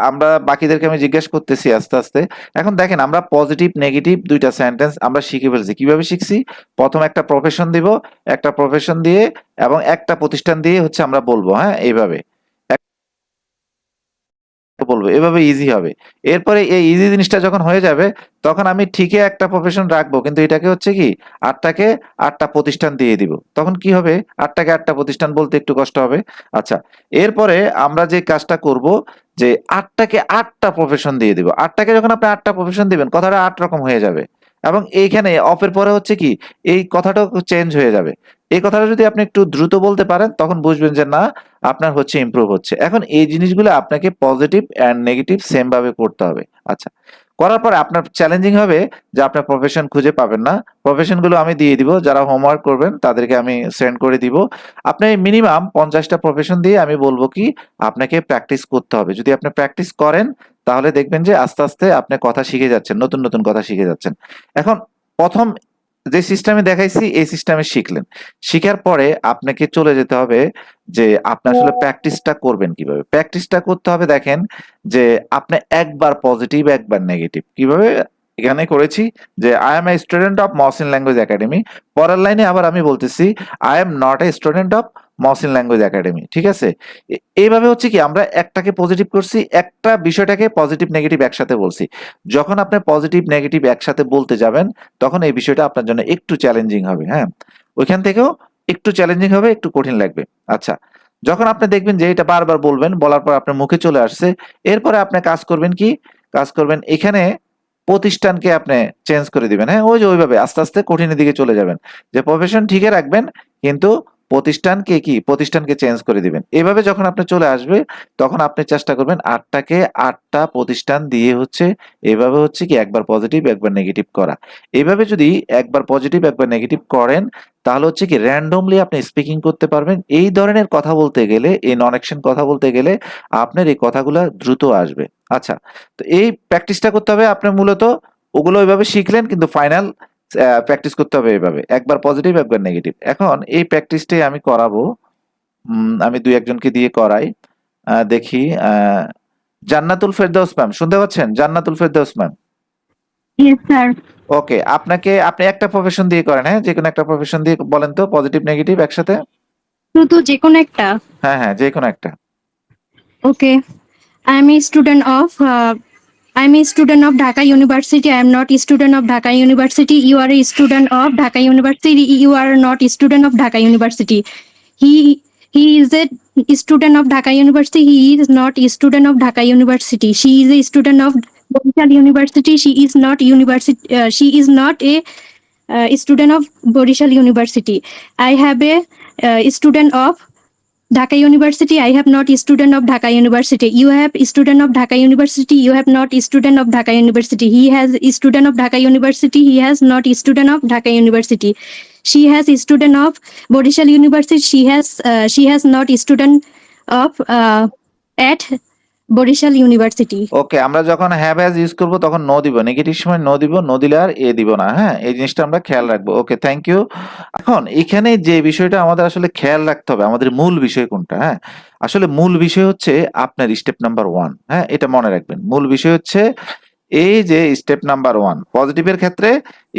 আমরা বাকিদেরকে আমি জিজ্ঞেস করতেছি আস্তে আস্তে। এখন দেখেন, আমরা পজিটিভ নেগেটিভ দুইটা সেন্টেন্স আমরা শিখে ফেলছি। কিভাবে শিখছি? প্রথম একটা প্রফেশন দিব, একটা প্রফেশন দিয়ে এবং একটা প্রতিষ্ঠান দিয়ে হচ্ছে আমরা বলবো, হ্যাঁ, এইভাবে বলবো, এভাবে ইজি হবে। এরপরে এই ইজি জিনিসটা যখন হয়ে যাবে, তখন আমি ঠিকই একটা প্রফেশন রাখবো, কিন্তু এটাকে হচ্ছে কি আটটাকে আটটা প্রতিষ্ঠান দিয়ে দিব। তখন কি হবে, আটটাকে আটটা প্রতিষ্ঠান বলতে একটু কষ্ট হবে। আচ্ছা, এরপরে আমরা যে কাজটা করব, যে আটটাকে আটটা প্রফেশন দিয়ে দিব। আটটাকে যখন আপনি আটটা প্রফেশন দিবেন, কথাটা আট রকম হয়ে যাবে, এবং এইখানে অফের পরে হচ্ছে কি এই কথাটাও চেঞ্জ হয়ে যাবে। এই কথাটা যদি আপনি একটু দ্রুত বলতে পারেন, তখন বুঝবেন যে না, আপনার হচ্ছে ইমপ্রুভ হচ্ছে। এখন এই জিনিসগুলো আপনাকে পজিটিভ এন্ড নেগেটিভ সেম ভাবে করতে হবে। আচ্ছা, করার পরে আপনার চ্যালেঞ্জিং হবে যে আপনার প্রফেশন খুঁজে পাবেন না। প্রফেশন গুলো আমি দিয়ে দিব, যারা হোমওয়ার্ক করবেন তাদেরকে আমি সেন্ড করে দিব। আপনি মিনিমাম 50টা প্রফেশন দিয়ে আমি বলবো কি আপনাকে প্র্যাকটিস করতে হবে। যদি আপনি প্র্যাকটিস করেন, তাহলে দেখবেন যে আস্তে আস্তে আপনি কথা শিখে যাচ্ছেন, নতুন নতুন কথা শিখে যাচ্ছেন। এখন প্রথম যে সিস্টেমে দেখাইছি এই সিস্টেমে শিখলেন। শিখার পরে আপনাকে চলে যেতে হবে যে আপনি আসলে প্র্যাকটিসটা করবেন কিভাবে। প্র্যাকটিসটা করতে হবে দেখেন যে আপনি একবার পজিটিভ একবার নেগেটিভ কিভাবে এখানে করেছি যে I am a student of Mohsin language academy. পরের লাইনে আবার আমি বলতেছি I am not a student of Mohsin language academy. ঠিক আছে? এইভাবে হচ্ছে কি আমরা একটাকে পজিটিভ করছি, একটা বিষয়টাকে পজিটিভ নেগেটিভ একসাথে বলছি। যখন আপনি পজিটিভ নেগেটিভ একসাথে বলতে যাবেন তখন এই বিষয়টা আপনার জন্য একটু চ্যালেঞ্জিং হবে। হ্যাঁ, ওইখান থেকেও একটু চ্যালেঞ্জিং হবে, একটু কঠিন লাগবে। আচ্ছা, যখন আপনি দেখবেন যে এটা বারবার বলবেন, বলার পর আপনার মুখে চলে আসছে, এরপরে আপনি কাজ করবেন কি? কাজ করবেন এখানে প্রতিষ্ঠানকে আপনি চেঞ্জ করে দিবেন। হ্যাঁ, ওই যে ওইভাবে আস্তে আস্তে কঠিনের দিকে চলে যাবেন, যে প্রফেশন ঠিকই রাখবেন কিন্তু প্রতিষ্ঠানকে চেঞ্জ করে দিবেন। এভাবে যখন আপনি চলে আসবে তখন আপনি চেষ্টা করবেন ৮টাকে ৮টা প্রতিষ্ঠান দিয়ে হচ্ছে এভাবে হচ্ছে কি একবার পজিটিভ একবার নেগেটিভ করা। এভাবে যদি একবার পজিটিভ একবার নেগেটিভ করেন তাহলে হচ্ছে কি র্যান্ডমলি আপনি স্পিকিং করতে পারবেন। এই ধরনের কথা বলতে গেলে, এই নন অ্যাকশন কথা বলতে গেলে আপনার এই কথাগুলো দ্রুত আসবে। আচ্ছা, তো এই প্র্যাকটিসটা করতে হবে। আপনি মূলত ওগুলো ওইভাবে শিখলেন কিন্তু ফাইনাল প্র্যাকটিস করতে হবে এইভাবে একবার পজিটিভ একবার নেগেটিভ। এখন এই প্র্যাকটিসটাই আমি করাবো। আমি ২-১ জনকে দিয়ে করাই। দেখি জান্নাতুল ফেরদৌস ম্যাম শুনতে পাচ্ছেন? Jannatul Ferdous ma'am, yes sir. ওকে। আপনি একটা প্রফেশন দিয়ে করেন। হ্যাঁ, যে কোনো একটা প্রফেশন দিয়ে বলেন তো পজিটিভ নেগেটিভ একসাথে। শুধু যে কোনো একটা। হ্যাঁ, যে কোনো একটা। ওকে। I am a student of Dhaka University. I am not a student of Dhaka University. You are a student of Dhaka University. You are not a student of Dhaka University. He is a student of Dhaka University. He is not a student of Dhaka University. She is a student of Borishal University. She is not a student of Borishal University. I have a student of Dhaka University. I have not a student of Dhaka University. You have a student of Dhaka University. You have not a student of Dhaka University. He has a student of Dhaka University. He has not a student of Dhaka University. She has a student of Borishal University. She has not a student of at Borishal University. ওকে, আমরা যখন হ্যাভ হ্যাজ ইউজ করব তখন নো দিব, নেগেটিভ সময় নো দিব, নো দিলে আর এ দিব না। হ্যাঁ, এই জিনিসটা আমরা খেয়াল রাখবো। ওকে, থ্যাংক ইউ। এখন এখানে যে বিষয়টা আমাদের আসলে খেয়াল রাখতে হবে, আমাদের মূল বিষয় কোনটা? হ্যাঁ, আসলে মূল বিষয় হচ্ছে আপনার স্টেপ নাম্বার 1। হ্যাঁ, এটা মনে রাখবেন। মূল বিষয় হচ্ছে এই যে স্টেপ নাম্বার 1 পজিটিভের ক্ষেত্রে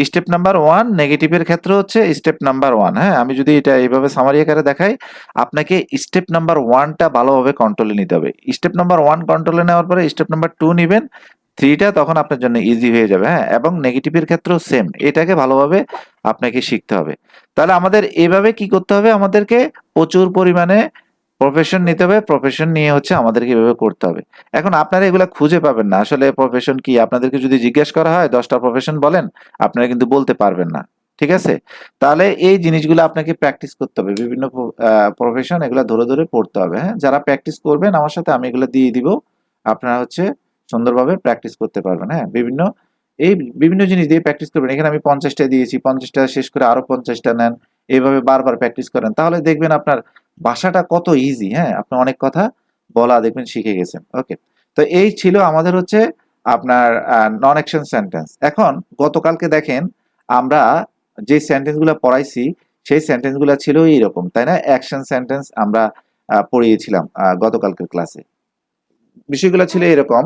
স্টেপ নাম্বার 1, নেগেটিভের ক্ষেত্রে হচ্ছে স্টেপ নাম্বার 1। হ্যাঁ, আমি যদি এটা এইভাবে সামারি আকারে দেখাই, আপনাকে স্টেপ নাম্বার 1টা ভালোভাবে কন্ট্রোলে নিতে হবে। স্টেপ নাম্বার 1 কন্ট্রোলে নেওয়ার পরে স্টেপ নাম্বার 2 নিবেন, 3টা তখন আপনার জন্য ইজি হয়ে যাবে। হ্যাঁ, এবং নেগেটিভের ক্ষেত্রেও সেম, এটাকে ভালোভাবে আপনাকে শিখতে হবে। তাহলে আমাদের এইভাবে কি করতে হবে? আমাদেরকে প্রচুর পরিমাণে প্রফেশন নিতে হবে। প্রফেশন নিয়ে হচ্ছে আমাদেরকে এভাবে করতে হবে। এখন আপনারা এগুলা খুঁজে পাবেন না। আসলে প্রফেশন কি আপনাদেরকে যদি জিজ্ঞেস করা হয় 10টা প্রফেশন বলেন, আপনারা কিন্তু বলতে পারবেন না। ঠিক আছে? তাহলে এই জিনিসগুলো আপনাকে প্র্যাকটিস করতে হবে। বিভিন্ন প্রফেশন এগুলা ধরে ধরে পড়তে হবে। হ্যাঁ, যারা প্র্যাকটিস করবেন আমার সাথে আমি এগুলো দিয়ে দিব। আপনারা হচ্ছে সুন্দরভাবে প্র্যাকটিস করতে পারবেন। হ্যাঁ, বিভিন্ন জিনিস দিয়ে প্র্যাকটিস করবেন। এখানে আমি 50টা দিয়েছি, 50টা শেষ করে আরো 50টা নেন। এইভাবে বারবার প্র্যাকটিস করেন। তাহলে দেখবেন আপনার ভাষাটা কত ইজি। হ্যাঁ, আপনি অনেক কথা বলা দেখবেন শিখে গেছেন। ওকে, তো এই ছিল আমাদের হচ্ছে আপনার নন অ্যাকশন সেন্টেন্স। এখন গতকালকে দেখেন আমরা যে সেন্টেন্সগুলো পড়াইছি সেই সেন্টেন্সগুলো ছিল এইরকম, তাই না? অ্যাকশন সেন্টেন্স আমরা পড়িয়েছিলাম গতকালকের ক্লাসে। বিষয়গুলো ছিল এরকম,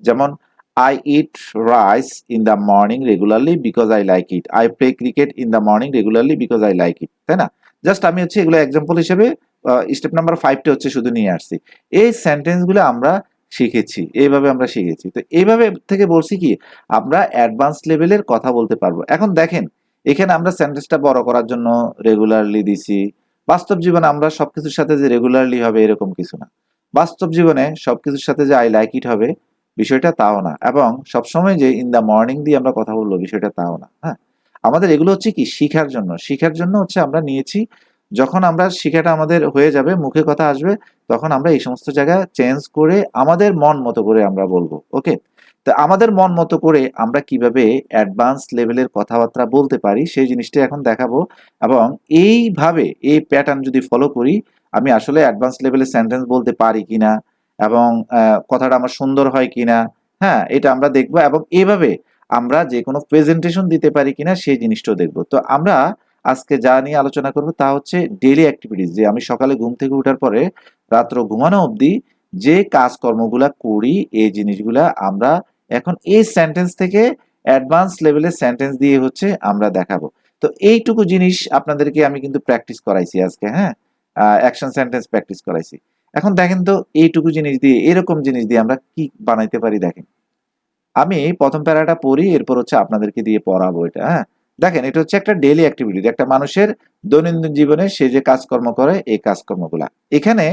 যেমন I eat rice in the morning regularly because I like it. I play cricket in the morning regularly because I like it. তাই না? জাস্ট আমি হচ্ছে এগুলো এক্সাম্পল হিসেবে স্টেপ নাম্বার 5টা হচ্ছে শুধু নিয়ে আসছি। এই সেন্টেন্সগুলো আমরা শিখেছি, এইভাবে আমরা শিখেছি। তো এইভাবে থেকে বলছি কি আমরা অ্যাডভান্স লেভেলের কথা বলতে পারবো। এখন দেখেন এখানে আমরা সেন্টেন্সটা বড় করার জন্য রেগুলারলি দিছি। বাস্তব জীবনে আমরা সবকিছুর সাথে যে রেগুলারলি হবে এরকম কিছু না। বাস্তব জীবনে সবকিছুর সাথে যে আই লাইক ইট হবে বিষয়টা তাও না, এবং সবসময় যে ইন দ্য মর্নিং দিয়ে আমরা কথা বলবো বিষয়টা তাও না। হ্যাঁ, আমাদের এগুলো হচ্ছে কি শিখার জন্য হচ্ছে আমরা নিয়েছি। যখন আমরা শিখাটা আমাদের হয়ে যাবে, মুখে কথা আসবে, তখন আমরা এই সমস্ত জায়গা চেঞ্জ করে আমাদের মন মতো করে আমরা বলবো। ওকে, তো আমাদের মন মতো করে আমরা কিভাবে অ্যাডভান্স লেভেলের কথাবার্তা বলতে পারি সেই জিনিসটা এখন দেখাবো। এবং এইভাবে এই প্যাটার্ন যদি ফলো করি আমি আসলে অ্যাডভান্স লেভেলের সেন্টেন্স বলতে পারি কিনা এবং কথাটা আমার সুন্দর হয় কিনা, হ্যাঁ, এটা আমরা দেখবো। এবং এইভাবে আমরা যে কোনো প্রেজেন্টেশন দিতে পারি কিনা সেই জিনিসটাও দেখবো। তো আমরা আজকে যা নিয়ে আলোচনা করব তা হচ্ছে ডেইলি অ্যাক্টিভিটিস, যে আমি সকালে ঘুম থেকে ওঠার পরে রাত্র ঘুমানো অবধি যে কাজকর্মগুলা করি, এই জিনিসগুলা আমরা এখন এই সেন্টেন্স থেকে অ্যাডভান্স লেভেলের সেন্টেন্স দিয়ে হচ্ছে আমরা দেখাবো। তো এইটুকু জিনিস আপনাদেরকে আমি কিন্তু প্র্যাকটিস করাইছি আজকে, হ্যাঁ, অ্যাকশন সেন্টেন্স প্র্যাকটিস করাইছি। এখন দেখেন তো এইটুকু জিনিস দিয়ে, এরকম জিনিস দিয়ে আমরা কি বানাইতে পারি দেখেন। আমি প্রথম প্যারাটা পড়ি, এরপর হচ্ছে আপনাদেরকে দিয়ে পড়াবো এটা, হ্যাঁ। দেখেন, এটা হচ্ছে একটা ডেইলি অ্যাক্টিভিটি, একটা মানুষের দৈনন্দিন জীবনে সে যে কাজকর্ম করে এই কাজকর্মগুলা। এখানে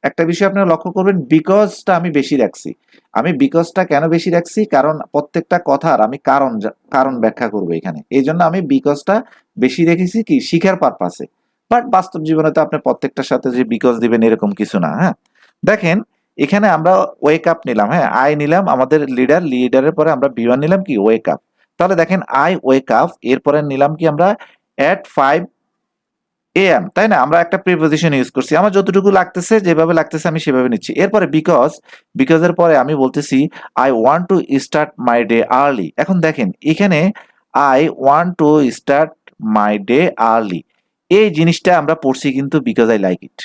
একটা বিষয় আপনারা লক্ষ্য করবেন, বিকজটা আমি বেশি রাখছি। আমি বিকজটা কেন বেশি রাখছি, কারণ প্রত্যেকটা কথার আমি কারণ ব্যাখ্যা করবো এখানে, এই জন্য আমি বিকজটা বেশি রেখেছি কি শিখার পারপাসে। বাট বাস্তব জীবনে তো আপনি প্রত্যেকটার সাথে যে বিকজ দিবেন এরকম কিছু না, হ্যাঁ। দেখেন এখানে আমরা ওয়েক আপ নিলাম, হ্যাঁ, আই নিলাম আমাদের লিডারের পরে আমরা বি1 নিলাম কি ওয়েক আপ। তাহলে দেখেন আই ওয়েক আপ, এরপরে নিলাম কি আমরা at 5 AM, তাই না? আমরা একটা প্রিপোজিশন ইউজ করছি, আমার যতটুকু লাগতেছে যেভাবে লাগতেছে আমি সেভাবে নিচ্ছি। এরপরে বিকজের পরে আমি বলতেছি I want to start my day early. এখন দেখেন এখানে I want to start my day early, এই জিনিসটা আমরা পড়ছি কিন্তু বিকজ আই লাইক ইট,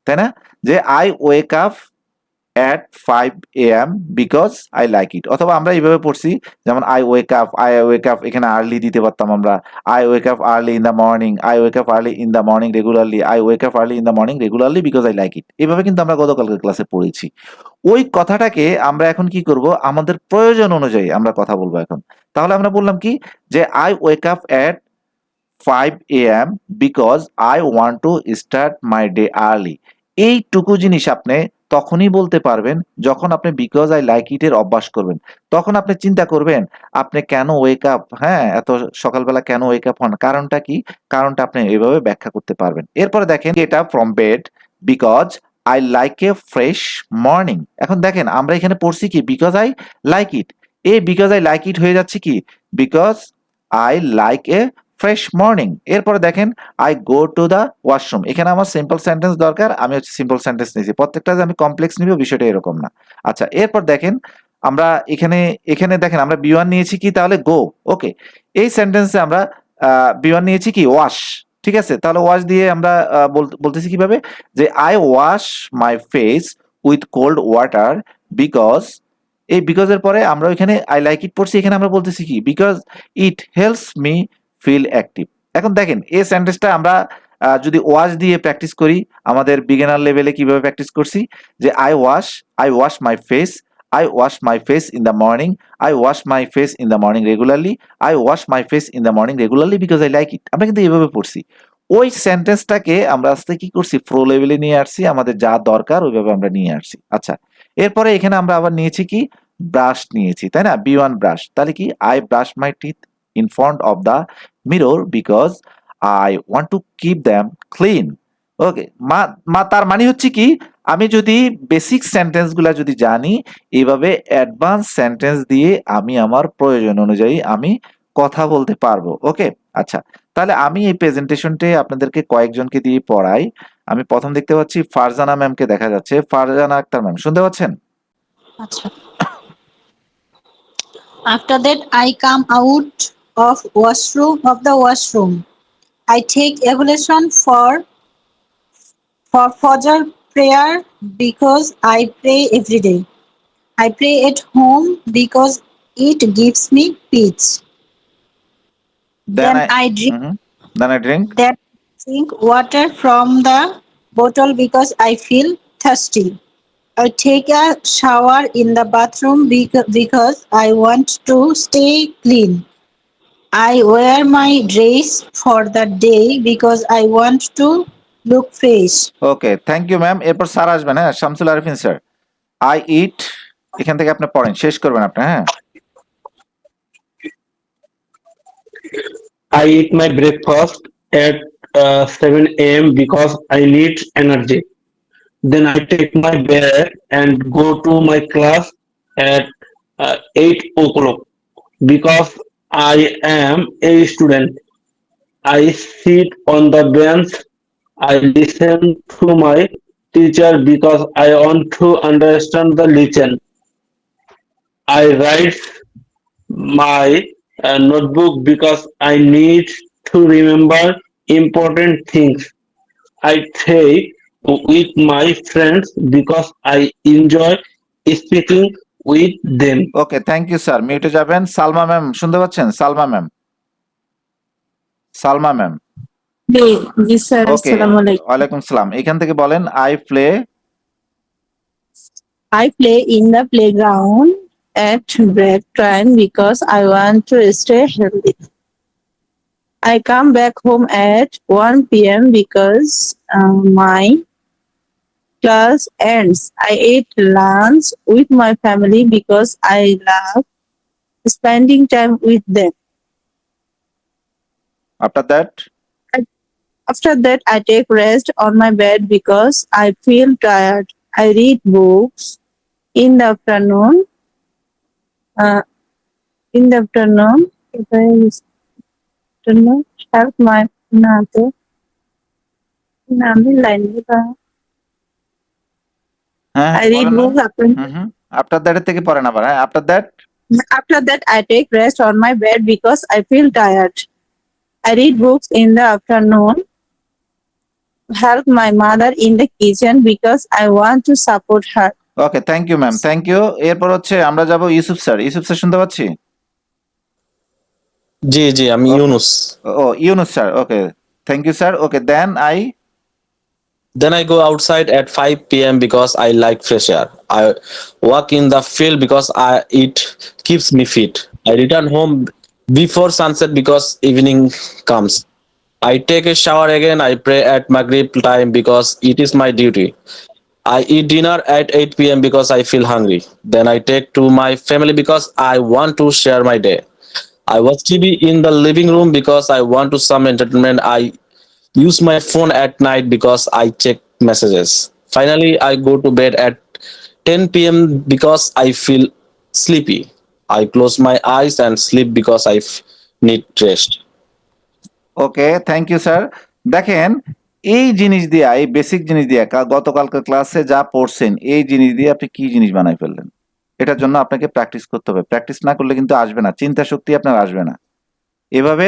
তাই না? যে I wake up at 5 AM because I like it, অথবা আমরা এইভাবে পড়ছি যেমন I wake up, এখানে আর্লি দিতে পারতাম আমরা, I wake up early in the morning, I wake up early in the morning regularly, I wake up early in the morning regularly because I like it। এভাবে কিন্তু আমরা গতকালকের ক্লাসে পড়েছি। ওই কথাটাকে আমরা এখন কি করব, আমাদের প্রয়োজন অনুযায়ী আমরা কথা বলবো এখন। তাহলে আমরা বললাম কি যে I wake up at 5 AM because I want to start my day early। এইটুকু জিনিস আপনি তখনই বলতে পারবেন যখন আপনি বিকজ আই লাইক ইট এর অভ্যাস করবেন। তখন আপনি চিন্তা করবেন আপনি কেন ওয়েক আপ, হ্যাঁ, এত সকালবেলা কেন ওয়েক আপ হন, কারণটা কি, কারণটা আপনি এভাবে ব্যাখ্যা করতে পারবেন। এরপরে দেখেন get up from bed because I like a fresh morning. এখন দেখেন আমরা এখানে পড়ছি কি বিকজ আই লাইক ইট, এই বিকজ আই লাইক ইট হয়ে যাচ্ছে কি because I like a fresh morning. এরপরে দেখেন I go to the washroom, এখানে আমার সিম্পল সেন্টেন্স দরকার, আমি হচ্ছে সিম্পল সেন্টেন্স নিয়েছি, প্রত্যেকটা যে আমি কমপ্লেক্স নিব বিষয়টা এরকম না। আচ্ছা, এরপর দেখেন আমরা এখানে দেখেন আমরা বি1 নিয়েছি কি তাহলে গো, ওকে। এই সেন্টেন্সে আমরা বি1 নিয়েছি কি ওয়াশ, ঠিক আছে। তাহলে ওয়াশ দিয়ে আমরা বলতেছি কিভাবে যে I wash my face with cold water because, এই বিকজ এর পরে আমরা ওইখানে আই লাইক ইট পড়ছি, এখানে আমরা বলতেছি কি because it helps me feel active. এখন দেখেন এই সেন্টেন্সটা আমরা যদি ওয়াশ দিয়ে প্র্যাকটিস করি, আমাদের বিগিনার লেভেলে কিভাবে প্র্যাকটিস করছি যে I wash my face in the morning, I wash my face in the morning regularly, I wash my face in the morning regularly because I like it. আমরা কিন্তু এইভাবে পড়ছি। ওই সেন্টেন্সটাকে আমরা আস্তে কি করছি প্রো লেভেলে নিয়ে আসছি, আমাদের যা দরকার ওইভাবে আমরা নিয়ে আসছি। আচ্ছা, এরপরে এখানে আমরা আবার নিয়েছি কি ব্রাশ নিয়েছি, তাই না, বি1 ব্রাশ। তাহলে কি I brush my teeth in front of the mirror because I want to keep them clean। ওকে, তার মানে হচ্ছে কি আমি যদি বেসিক সেন্টেন্স গুলা যদি জানি, এইভাবে অ্যাডভান্স সেন্টেন্স দিয়ে আমি আমার প্রয়োজন অনুযায়ী আমি কথা বলতে পারবো। ওকে, আচ্ছা, তাহলে আমি এই প্রেজেন্টেশনটি আপনাদেরকে কয়েকজনকে দিয়ে পড়াই। আমি প্রথম দেখতে পাচ্ছি ফারজানা ম্যামকে দেখা যাচ্ছে, ফারজানা আক্তার ম্যাম শুনতে পাচ্ছেন? আচ্ছা। After that, I come out of the washroom. I take ablution for Fajr prayer because I pray every day. I pray at home because it gives me peace. Then I drink water from the bottle because I feel thirsty. I take a shower in the bathroom because I want to stay clean. I wear my dress for the day because I want to look fresh. Okay, thank you ma'am. এরপর স্যার আসবেন, হ্যাঁ, Shamsul Arifin sir. I eat, এখান থেকে আপনি পড়েন, শেষ করবেন আপনি, হ্যাঁ। I eat my breakfast at 7 AM because I need energy. Then I take my bag and go to my class at 8 o'clock because I am a student. I sit on the bench. I listen to my teacher because I want to understand the lesson. I write my notebook because I need to remember important things. I take with my friends because I enjoy speaking with them. Okay, thank you sir. মিউটে যাবেন। সালমা ম্যাম শুনতে পাচ্ছেন? Salma ma'am, Salma ma'am. জি স্যার, ওকে, আসসালামু আলাইকুম। ওয়ালাইকুম সালাম। এখান থেকে বলেন I play I play in the playground at break time because I want to stay healthy. I come back home at 1 p.m. because my class ends. I eat lunch with my family because I love spending time with them. After that After that, I take rest on my bed because I feel tired. I read books in the afternoon. In the afternoon, if I help my mother. হ্যাঁ, I read বলেন না। books after. আফটার দ্যাট থেকে পড়েন আবার। হ্যাঁ, after that After that, I take rest on my bed because I feel tired. I read books in the afternoon. Help my mother in the kitchen because I want to support her. Okay, thank you ma'am, thank you. এরপর হচ্ছে আমরা যাব ইউসুফ স্যার। ইউসুফ স্যার শুনতে পাচ্ছি? জি জি, আমি ইউনুস। ও Yunus sir, okay, thank you sir. Okay, then Then I go outside at 5 p.m. because I like fresh air. I walk in the field because it keeps me fit. I return home before sunset because evening comes. I take a shower again. I pray at Maghrib time because it is my duty. I eat dinner at 8 p.m. because I feel hungry. Then I take to my family because I want to share my day. I watch TV in the living room because I want to some entertainment. I use my phone at night because I check messages. Finally, I go to bed at 10 p.m. because I feel sleepy. I close my eyes and sleep because I need rest. Okay, thank you sir. দেখেন, এই জিনিস দিয়ে, এই বেসিক জিনিস দিয়ে গতকালকে ক্লাসে যা পড়ছেন, এই জিনিস দিয়ে আপনি কি জিনিস বানাই ফেললেন। এটার জন্য আপনাকে প্র্যাকটিস করতে হবে। প্র্যাকটিস না করলে কিন্তু আসবে না, চিন্তা শক্তি আপনার আসবে না। এভাবে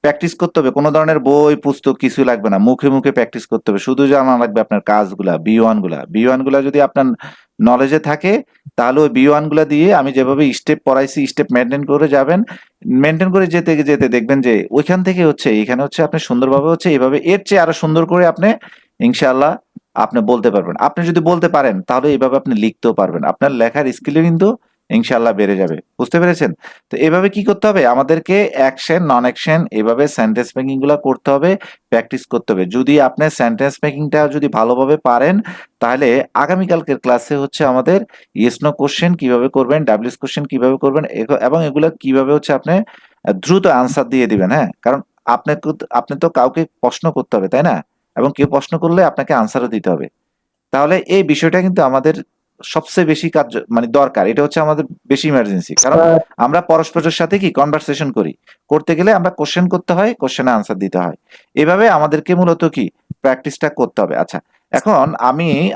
প্র্যাকটিস করতে হবে। কোনো ধরনের বই পুস্তক কিছু লাগবে না, মুখে মুখে প্র্যাকটিস করতে হবে। শুধু জানা লাগবে আপনার কাজগুলা, বি1 গুলা যদি আপনার নলেজে থাকে, তাহলে ওই বি1 গুলা দিয়ে আমি যেভাবে স্টেপ পড়াইছি, স্টেপ মেনটেন করে যাবেন। মেনটেন করে যেতে যেতে দেখবেন যে ওইখান থেকে হচ্ছে এখানে হচ্ছে আপনি সুন্দরভাবে হচ্ছে এভাবে এর চেয়ে আরো সুন্দর করে আপনি ইনশাআল্লাহ আপনি বলতে পারবেন। আপনি যদি বলতে পারেন তাহলে এইভাবে আপনি লিখতেও পারবেন। আপনার লেখার স্কিলও কিন্তু ইনশাআল্লাহ বেড়ে যাবে। বুঝতে পেরেছেন? তো এভাবে কি করতে হবে? আমাদেরকে অ্যাকশন, নন অ্যাকশন এভাবে সেন্টেন্স মেকিং গুলা করতে হবে, প্র্যাকটিস করতে হবে। যদি আপনি সেন্টেন্স মেকিংটা যদি ভালোভাবে পারেন, তাহলে আগামীকালকের ক্লাসে হচ্ছে আমাদের ইয়েস নো কোশ্চেন কিভাবে করবেন, ডাব্লিউএস কোশ্চেন কিভাবে করবেন এবং এগুলো কিভাবে হচ্ছে আপনি দ্রুত আনসার দিয়ে দিবেন। হ্যাঁ, কারণ আপনি তো কাউকে প্রশ্ন করতে হবে, তাই না? এবং কেউ প্রশ্ন করলে আপনাকে আনসারও দিতে হবে। তাহলে এই বিষয়টা কিন্তু আমাদের সবচেয়ে বেশি কাজ মানে দরকার। এটা হচ্ছে আমাদের বেশি ইমার্জেন্সি। কারণ আমরা পরস্পরের সাথে কি কনভারসেশন করি। করতে গেলে আমরা কোশ্চেন করতে হয়, কোশ্চেনে আনসার দিতে হয়। এভাবে আমাদেরকে মূলত কি প্র্যাকটিসটা করতে হবে। আচ্ছা, এখন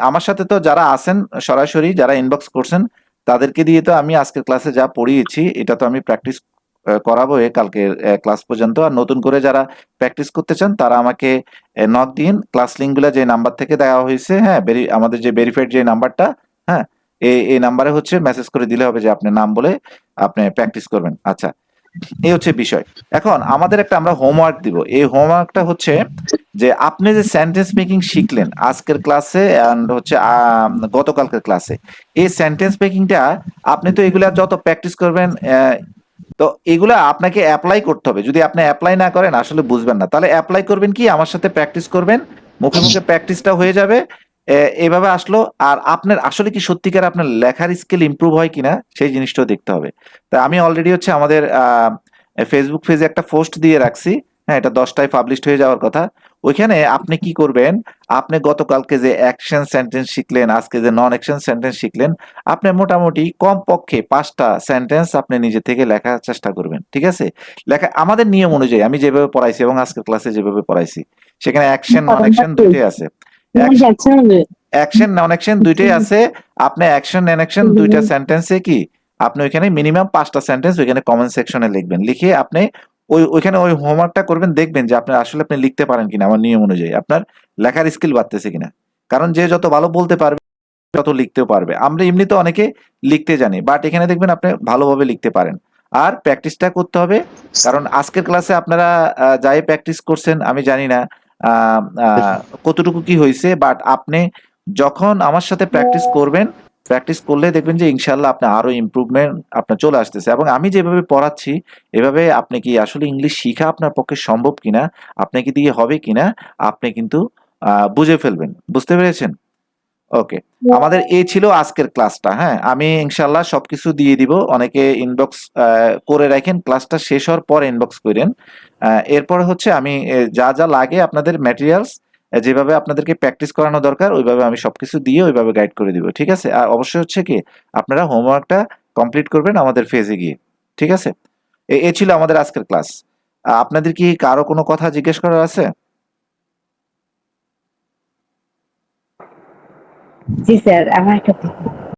আমার সাথে তো যারা আছেন সরাসরি যারা ইনবক্স করছেন তাদেরকে দিয়ে তো আমি আজকের ক্লাসে যা পড়িয়েছি এটা তো আমি প্র্যাকটিস করাবো কালকের ক্লাস পর্যন্ত। আর নতুন করে যারা প্র্যাকটিস করতে চান তারা আমাকে নক দিন। ক্লাস লিঙ্কগুলো যে নাম্বার থেকে দেওয়া হয়েছে, হ্যাঁ, আমাদের যে ভেরিফাইড যে নাম্বারটা, হ্যাঁ, এই নাম্বারে হচ্ছে মেসেজ করে দিলে হবে যে আপনার নাম বলে আপনি প্র্যাকটিস করবেন। আচ্ছা, এই হচ্ছে বিষয়। এখন আমাদের আমরা হোমওয়ার্ক দিব। এই হোমওয়ার্কটা হচ্ছে যে আপনি যে সেন্টেন্স মেকিং শিখলেন আজকের ক্লাসে এন্ড হচ্ছে গতকালকের ক্লাসে, এই সেন্টেন্স মেকিংটা আপনি তো এগুলা যত প্র্যাকটিস করবেন, তো এগুলা আপনাকে অ্যাপ্লাই করতে হবে। যদি আপনি অ্যাপ্লাই না করেন আসলে বুঝবেন না। তাহলে অ্যাপ্লাই করবেন কি, আমার সাথে প্র্যাকটিস করবেন, মুখে মুখে প্র্যাকটিসটা হয়ে যাবে। এভাবে আসলো। আর আপনার আসলে কি সত্যিকার আপনার লেখার স্কিল ইমপ্রুভ হয় কিনা সেই জিনিসটাও দেখতে হবে। তা আমি অলরেডি হচ্ছে আমাদের ফেসবুক পেজে একটা পোস্ট দিয়ে রাখছি। হ্যাঁ, এটা 10টায় পাবলিশড হয়ে যাওয়ার কথা। ওইখানে আপনি কি করবেন, আপনি গতকালকে যে অ্যাকশন সেন্টেন্স শিখলেন, আজকে যে নন অ্যাকশন সেন্টেন্স শিখলেন, আপনি মোটামুটি কমপক্ষে 5টা সেন্টেন্স আপনি নিজে থেকে লেখার চেষ্টা করবেন। ঠিক আছে? লেখা আমাদের নিয়ম অনুযায়ী আমি যেভাবে পড়াইছি এবং আজকের ক্লাসে যেভাবে পড়াইছি সেখানে অ্যাকশন নন অ্যাকশন দুইটাই আছে। অ্যাকশন নন অ্যাকশন দুইটাই আছে। আপনি অ্যাকশন নন অ্যাকশন দুইটা সেন্টেন্সে কি আপনি ওইখানে মিনিমাম 5টা সেন্টেন্স ওইখানে কমেন্ট সেকশনে লিখবেন, লিখে আপনি ওইখানে ওই হোমওয়ার্কটা করবেন, দেখবেন যে আপনি আসলে আপনি লিখতে পারেন কিনা আমার নিয়ম অনুযায়ী, আপনার লেখার স্কিল বাড়তেছে কিনা। কারণ যে যত ভালো বলতে পারবে তত লিখতেও পারবে। আমরা এমনিতে অনেকে লিখতে জানি, বাট এখানে দেখবেন আপনি ভালোভাবে লিখতে পারেন। আর প্র্যাকটিসটা করতে হবে, কারণ আজকের ক্লাসে আপনারা যাই প্র্যাকটিস করছেন আমি জানি না কতটুকু কি হয়েছে, বাট আপনি যখন আমার সাথে প্র্যাকটিস করবেন, প্র্যাকটিস করলে দেখবেন যে ইনশাল্লাহ আপনি আরো ইমপ্রুভমেন্ট আপনার চলে আসতেছে। এবং আমি যেভাবে পড়াচ্ছি এভাবে আপনি কি আসলে ইংলিশ শিখা আপনার পক্ষে সম্ভব কিনা, আপনাকে দিয়ে হবে কিনা আপনি কিন্তু বুঝে ফেলবেন। বুঝতে পেরেছেন? ওকে, আমাদের এই ছিল আজকের ক্লাসটা। হ্যাঁ, আমি ইনশাল্লাহ সবকিছু দিয়ে দিব। অনেকে ইনবক্স করে রাখেন, ক্লাসটা শেষ হওয়ার পর ইনবক্স করেন। এরপর হচ্ছে আমি যা যা লাগে আপনাদের ম্যাটেরিয়ালস, যেভাবে আপনাদেরকে প্র্যাকটিস করানো দরকার ওইভাবে আমি সবকিছু দিয়ে ওইভাবে গাইড করে দিব। ঠিক আছে? আর অবশ্যই হচ্ছে কি আপনারা হোমওয়ার্কটা কমপ্লিট করবেন আমাদের ফেজে গিয়ে। ঠিক আছে? এই ছিল আমাদের আজকের ক্লাস। আপনাদের কি কারো কোনো কথা জিজ্ঞেস করার আছে? জি স্যার, আমার একটা